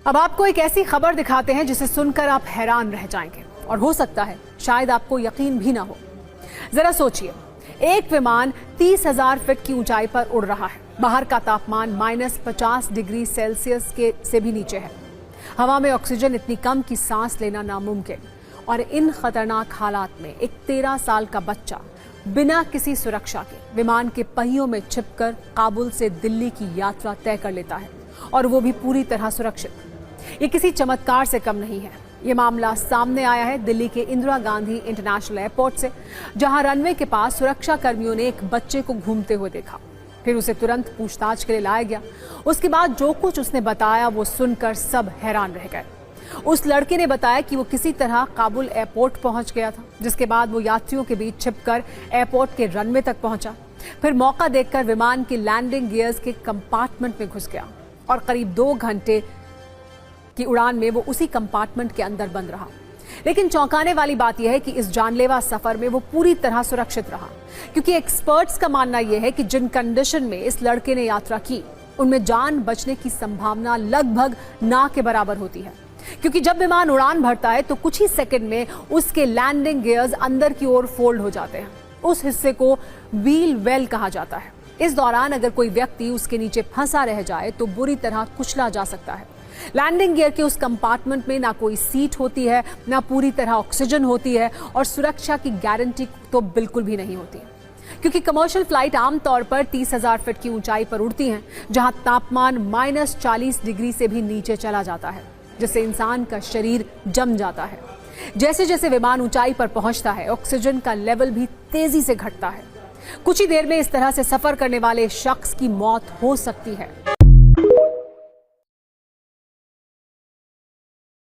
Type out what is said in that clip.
अब आपको एक ऐसी खबर दिखाते हैं जिसे सुनकर आप हैरान रह जाएंगे और हो सकता है शायद आपको यकीन भी ना हो। जरा सोचिए, एक विमान 30,000 फीट की ऊंचाई पर उड़ रहा है। बाहर का तापमान -50 डिग्री सेल्सियस से भी नीचे है। हवा में ऑक्सीजन इतनी कम कि सांस लेना नामुमकिन। और इन खतरनाक हालात में एक 13 साल का बच्चा बिना किसी सुरक्षा के विमान के पहियों में छिपकर काबुल से दिल्ली की यात्रा तय कर लेता है, और वो भी पूरी तरह सुरक्षित। ये किसी चमत्कार से कम नहीं है। ये मामला सामने आया है दिल्ली के इंदिरा गांधी इंटरनेशनल एयरपोर्ट से, जहां रनवे के पास सुरक्षा कर्मियों ने एक बच्चे को घूमते हुए देखा। फिर उसे तुरंत पूछताछ के लिए लाया गया। उसके बाद जो कुछ उसने बताया वो सुनकर सब हैरान रह गए। उस लड़के ने बताया कि वो किसी तरह काबुल एयरपोर्ट पहुंच गया था, जिसके बाद वो यात्रियों के बीच छिपकर एयरपोर्ट के रनवे तक पहुंचा। फिर मौका देखकर विमान के लैंडिंग गियर्स के कंपार्टमेंट में घुस गया और करीब 2 घंटे की उड़ान में वो उसी कंपार्टमेंट के अंदर बंद रहा। लेकिन चौंकाने वाली बात यह है कि इस जानलेवा सफर में वो पूरी तरह सुरक्षित रहा, क्योंकि एक्सपर्ट्स का मानना यह है कि जिन कंडीशन में इस लड़के ने यात्रा की उनमें जान बचने की संभावना लगभग ना के बराबर होती है। क्योंकि जब विमान उड़ान भरता है तो कुछ ही सेकंड में उसके लैंडिंग गियर्स अंदर की ओर फोल्ड हो जाते हैं। उस हिस्से को व्हील वेल कहा जाता है। इस दौरान अगर कोई व्यक्ति उसके नीचे फंसा रह जाए तो बुरी तरह कुचला जा सकता है। लैंडिंग गियर के उस कंपार्टमेंट में ना कोई सीट होती है, ना पूरी तरह ऑक्सीजन होती है, और सुरक्षा की गारंटी तो बिल्कुल भी नहीं होती, क्योंकि कमर्शियल फ्लाइट आमतौर पर 30,000 फीट की ऊंचाई पर उड़ती हैं, जहां तापमान -40 डिग्री से भी नीचे चला जाता है, जिससे इंसान का शरीर जम जाता है। जैसे जैसे विमान ऊंचाई पर पहुंचता है, ऑक्सीजन का लेवल भी तेजी से घटता है। कुछ ही देर में इस तरह से सफर करने वाले शख्स की मौत हो सकती है।